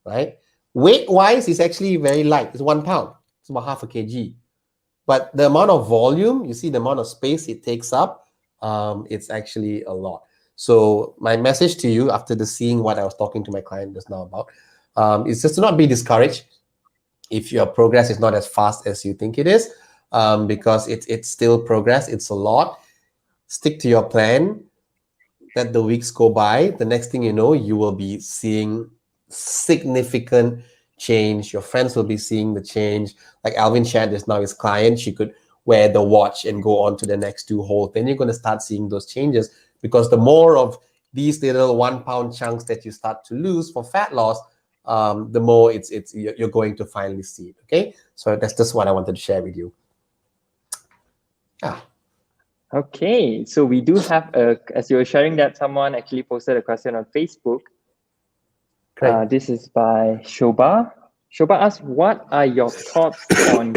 right? Weight-wise, it's actually very light. It's 1 pound. It's about half a kg. But the amount of volume, you see the amount of space it takes up, it's actually a lot. So my message to you after seeing what I was talking to my client just now about, is just to not be discouraged if your progress is not as fast as you think it is, because it's still progress. It's a lot. Stick to your plan. Let the weeks go by. The next thing you know, you will be seeing significant change. Your friends will be seeing the change. Like Alvin shared just now, his client, she could wear the watch and go on to the next 2 holes. Then you're going to start seeing those changes, because the more of these little 1 pound chunks that you start to lose for fat loss, the more you're going to finally see it. Okay, so that's just what I wanted to share with you. Okay, so we do have as you were sharing that, someone actually posted a question on Facebook. Great. This is by Shoba. Shoba asks, what are your thoughts on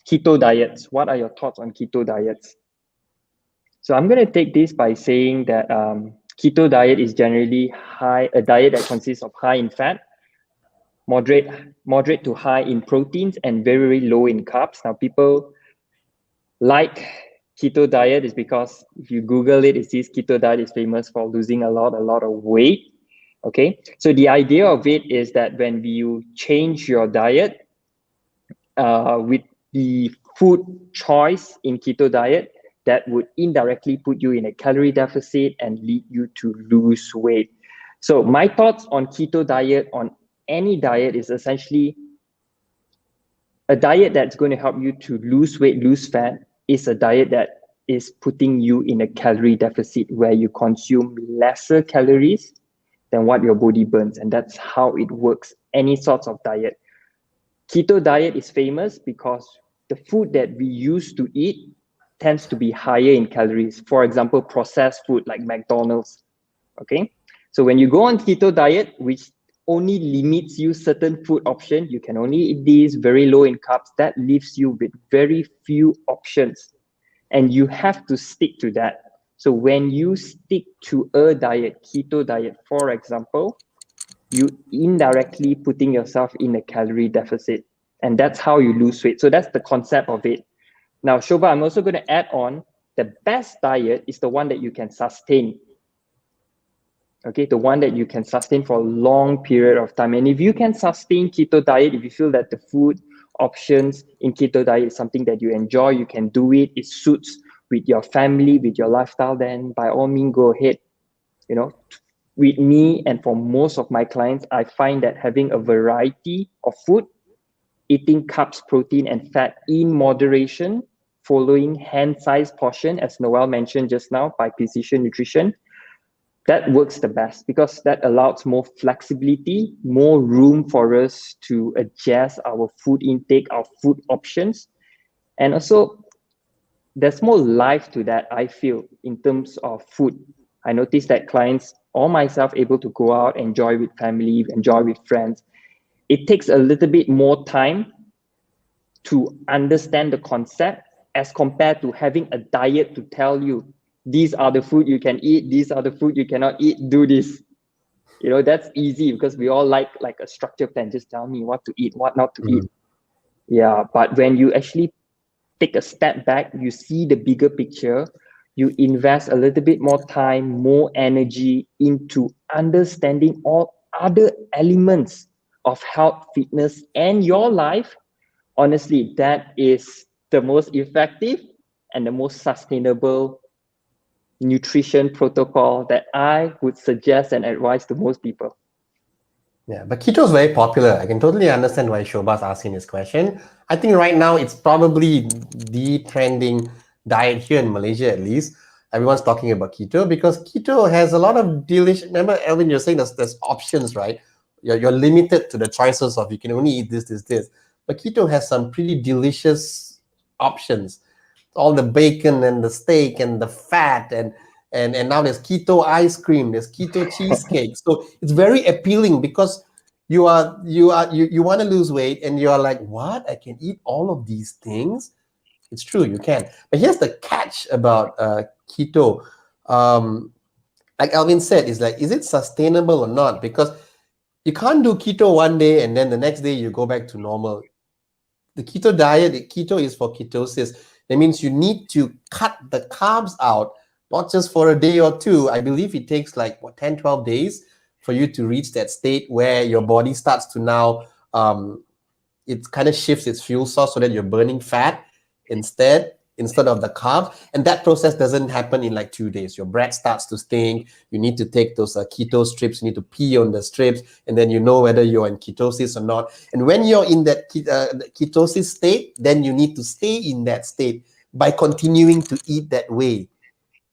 keto diets? What are your thoughts on keto diets? So I'm going to take this by saying that keto diet is generally a diet that consists of high in fat, moderate to high in proteins, and very, very low in carbs. Now, people like keto diet is because if you Google it, it says keto diet is famous for losing a lot of weight. Okay, so the idea of it is that when you change your diet with the food choice in keto diet, that would indirectly put you in a calorie deficit and lead you to lose weight. So my thoughts on keto diet, on any diet, is essentially a diet that's going to help you to lose weight, lose fat, is a diet that is putting you in a calorie deficit where you consume lesser calories than what your body burns. And that's how it works, any sorts of diet. Keto diet is famous because the food that we used to eat tends to be higher in calories. For example, processed food like McDonald's. Okay. So when you go on keto diet, which only limits you certain food options, you can only eat these very low in carbs, that leaves you with very few options. And you have to stick to that. So when you stick to a diet, keto diet, for example, you indirectly putting yourself in a calorie deficit. And that's how you lose weight. So that's the concept of it. Now, Shobha, I'm also going to add on the best diet is the one that you can sustain. Okay, the one that you can sustain for a long period of time. And if you can sustain keto diet, if you feel that the food options in keto diet is something that you enjoy, you can do it, it suits with your family, with your lifestyle, then by all means, go ahead. You know, with me and for most of my clients, I find that having a variety of food, eating carbs, protein, and fat in moderation, following hand-sized portion, as Noel mentioned just now, by Precision Nutrition, that works the best because that allows more flexibility, more room for us to adjust our food intake, our food options. And also, there's more life to that, I feel, in terms of food. I noticed that clients or myself able to go out, enjoy with family, enjoy with friends. It takes a little bit more time to understand the concept as compared to having a diet to tell you, these are the food you can eat, these are the food you cannot eat, do this. You know, that's easy because we all like a structured plan. Just tell me what to eat, what not to eat. Yeah, but when you actually take a step back, you see the bigger picture, you invest a little bit more time, more energy into understanding all other elements of health, fitness, and your life. Honestly, that is the most effective and the most sustainable nutrition protocol that I would suggest and advise to most people. Yeah, but keto is very popular. I can totally understand why Shobha's asking this question. I think right now it's probably the trending diet here in Malaysia, at least. Everyone's talking about keto because keto has a lot of delicious. Remember, Elvin, you're saying there's options, right? You're limited to the choices of you can only eat this. But keto has some pretty delicious options. All the bacon and the steak and the fat and now there's keto ice cream, there's keto cheesecake. So it's very appealing because you want to lose weight and you're like, what? I can eat all of these things? It's true, you can. But here's the catch about keto. Like Alvin said, is like, is it sustainable or not? Because you can't do keto one day and then the next day you go back to normal. The keto diet, keto is for ketosis. That means you need to cut the carbs out, not just for a day or two. I believe it takes like 10, 12 days for you to reach that state where your body starts to now, it kind of shifts its fuel source so that you're burning fat instead of the carb. And that process doesn't happen in like 2 days. Your breath starts to stink. You need to take those keto strips. You need to pee on the strips, and then you know whether you're in ketosis or not. And when you're in that ketosis state, then you need to stay in that state by continuing to eat that way.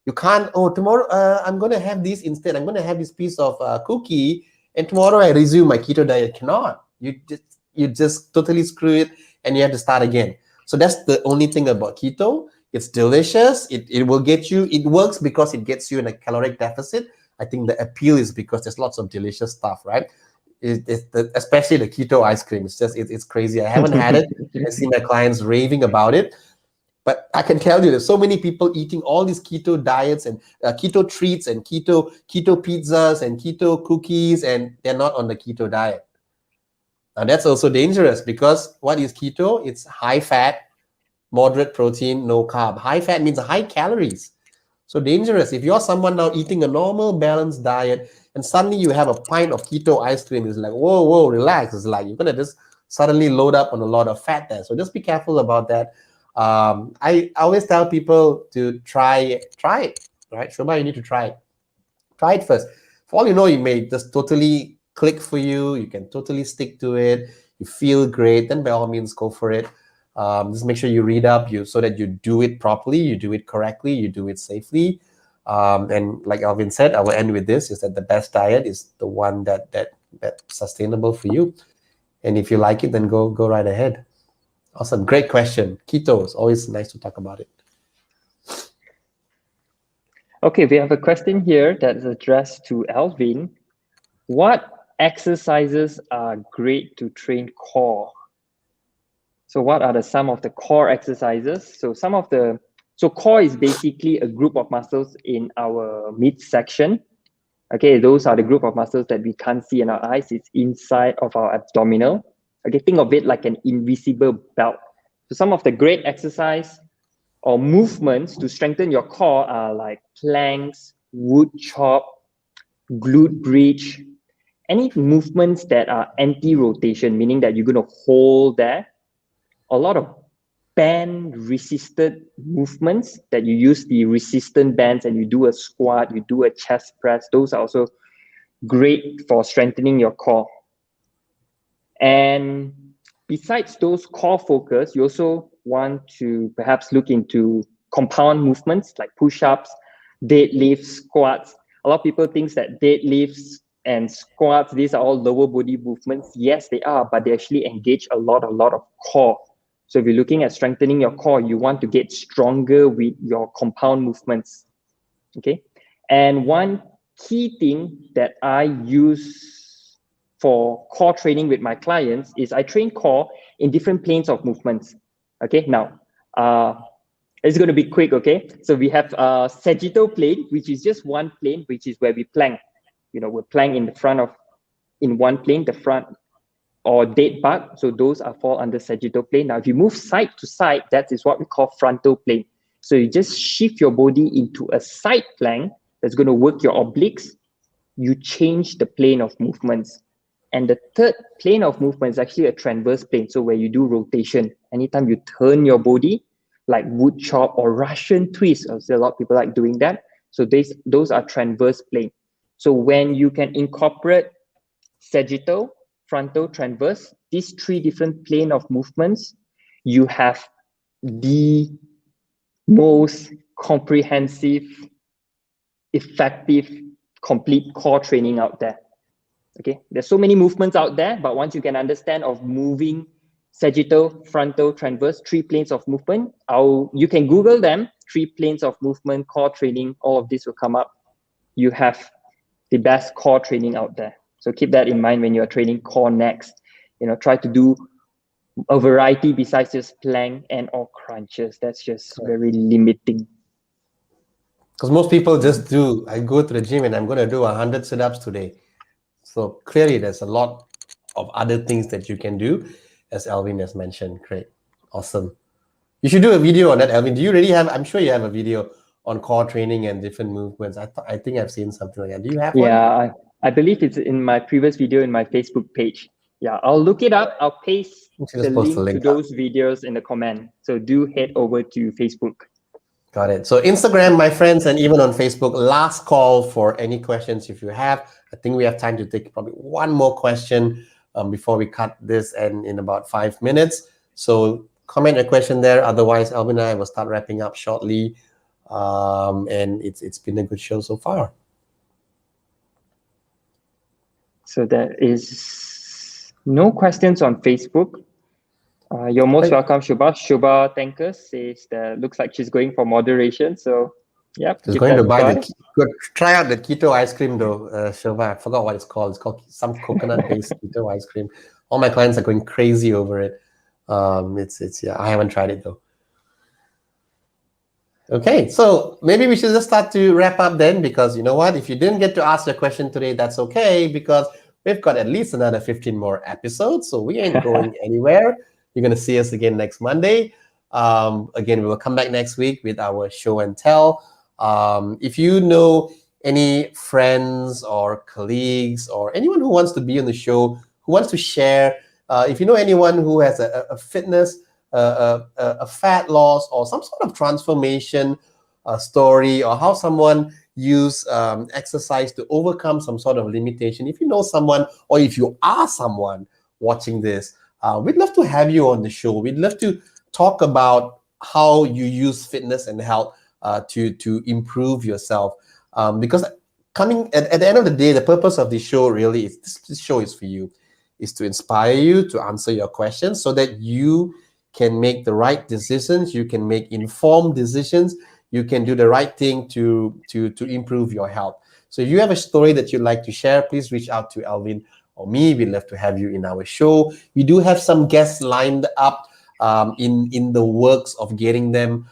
You can't, oh, tomorrow I'm going to have this instead. I'm going to have this piece of cookie, and tomorrow I resume my keto diet. Cannot. You just totally screw it, and you have to start again. So that's the only thing about keto. It's delicious. It will get you, it works because it gets you in a caloric deficit. I think the appeal is because there's lots of delicious stuff, right? Especially the keto ice cream. It's crazy. I haven't had it. I see my clients raving about it. But I can tell you, there's so many people eating all these keto diets and keto treats and keto pizzas and keto cookies, and they're not on the keto diet. And that's also dangerous because what is keto? It's high fat, moderate protein, no carb. High fat means high calories. So dangerous. If you're someone now eating a normal balanced diet and suddenly you have a pint of keto ice cream, it's like, whoa, relax. It's like you're going to just suddenly load up on a lot of fat there. So just be careful about that. I always tell people to try it, right? Shobha, you need to try it. Try it first. For all you know, you may just totally click for you. You can totally stick to it. You feel great. Then by all means, go for it. Just make sure you read up so that you do it properly, you do it correctly, you do it safely. And like Alvin said, I will end with this: is that the best diet is the one that's sustainable for you. And if you like it, then go right ahead. Awesome. Great question. Keto is always nice to talk about it. Okay, we have a question here that is addressed to Alvin. What exercises are great to train core? So what are some of the core exercises? So core is basically a group of muscles in our midsection. Okay, those are the group of muscles that we can't see in our eyes. It's inside of our abdominal. Okay, think of it like an invisible belt. So some of the great exercise or movements to strengthen your core are like planks, wood chop, glute bridge, any movements that are anti-rotation, meaning that you're going to hold there. A lot of band resisted movements that you use the resistant bands and you do a squat, you do a chest press. Those are also great for strengthening your core. And besides those core focus, you also want to perhaps look into compound movements like push-ups, deadlifts, squats. A lot of people think that deadlifts and squats, these are all lower body movements. Yes, they are, but they actually engage a lot of core. So if you're looking at strengthening your core, you want to get stronger with your compound movements. Okay. And one key thing that I use for core training with my clients is I train core in different planes of movements. Okay. Now, it's going to be quick. Okay. So we have sagittal plane, which is just one plane, which is where we plank. We're plank in one plane, the front, or dead bug. So those are fall under sagittal plane. Now, if you move side to side, that is what we call frontal plane. So you just shift your body into a side plank that's going to work your obliques. You change the plane of movements. And the third plane of movement is actually a transverse plane. So where you do rotation. Anytime you turn your body, like wood chop or Russian twist, a lot of people like doing that. So those are transverse plane. So when you can incorporate sagittal, frontal, transverse, these three different plane of movements, you have the most comprehensive, effective, complete core training out there. Okay, there's so many movements out there, but once you can understand of moving sagittal, frontal, transverse, three planes of movement, you can Google them, 3 planes of movement, core training, all of this will come up. You have the best core training out there. So keep that in mind when you're training core next. Try to do a variety besides just plank and or crunches. That's just very limiting. Because most people just I go to the gym and I'm going to do 100 sit-ups today. So clearly there's a lot of other things that you can do, as Alvin has mentioned. Great. Awesome. You should do a video on that, Alvin. Do you really have, I'm sure you have a video on core training and different movements. I think I've seen something like that. Do you have one? Yeah, I believe it's in my previous video in my Facebook page. Yeah, I'll look it up. I'll paste the link to those videos in the comment. So do head over to Facebook. Got it. So Instagram, my friends, and even on Facebook, last call for any questions if you have. I think we have time to take probably one more question before we cut this and in about 5 minutes. So comment a question there. Otherwise, Alvin and I will start wrapping up shortly. And it's been a good show so far. So there is no questions on Facebook. You're most welcome, Shubha. Shubha Tankers says that looks like she's going for moderation. So, yep. She's going to buy try out the keto ice cream though, Shubha. I forgot what it's called. It's called some coconut-based keto ice cream. All my clients are going crazy over it. Yeah, I haven't tried it though. Okay, so maybe we should just start to wrap up then, because you know what? If you didn't get to ask the question today, that's okay, because we've got at least another 15 more episodes, so we ain't going anywhere. You're going to see us again next Monday. Again, we will come back next week with our show and tell. If you know any friends or colleagues or anyone who wants to be on the show, who wants to share, if you know anyone who has a fitness, a fat loss or some sort of transformation story, or how someone used exercise to overcome some sort of limitation, if you know someone, or if you are someone watching this, we'd love to have you on the show. We'd love to talk about how you use fitness and health to improve yourself. Because coming at the end of the day, the purpose of this show really is, this show is for you. is to inspire you, to answer your questions so that you can make the right decisions, you can make informed decisions, you can do the right thing to improve your health. So if you have a story that you'd like to share, please reach out to Alvin or me. We'd love to have you in our show. We do have some guests lined up in the works of getting them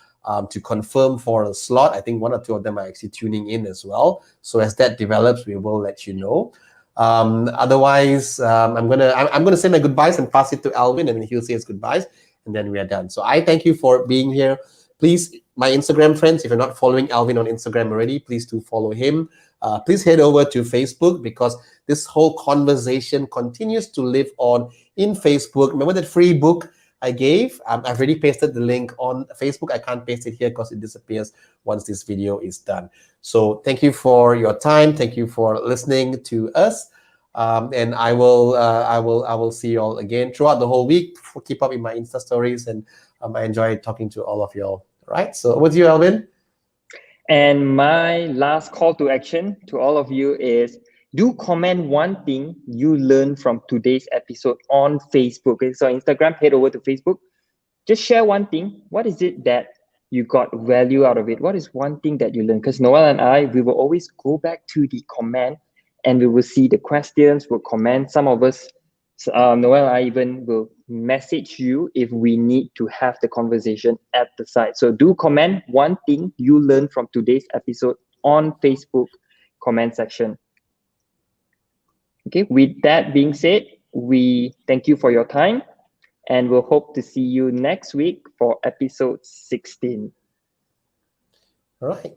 to confirm for a slot. I think one or two of them are actually tuning in as well. So as that develops, we will let you know. Otherwise, I'm gonna say my goodbyes and pass it to Alvin, and he'll say his goodbyes, and then we are done. So I thank you for being here. Please, my Instagram friends, if you're not following Alvin on Instagram already, please do follow him. Please head over to Facebook, because this whole conversation continues to live on in Facebook. Remember that free book I gave? I've already pasted the link on Facebook. I can't paste it here because it disappears once this video is done. So thank you for your time. Thank you for listening to us. And I will see you all again throughout the whole week. Keep up in my Insta stories, and I enjoy talking to all of you all. Right. So with you, Alvin. And my last call to action to all of you is, do comment one thing you learned from today's episode on Facebook. Okay, so Instagram, head over to Facebook. Just share one thing. What is it that you got value out of it? What is one thing that you learned? Because Noel and I, we will always go back to the comment and we will see the questions, we'll comment. Some of us, Noel and I even will message you if we need to have the conversation at the site. So do comment one thing you learned from today's episode on Facebook comment section. Okay, with that being said, we thank you for your time, and we'll hope to see you next week for episode 16. All right.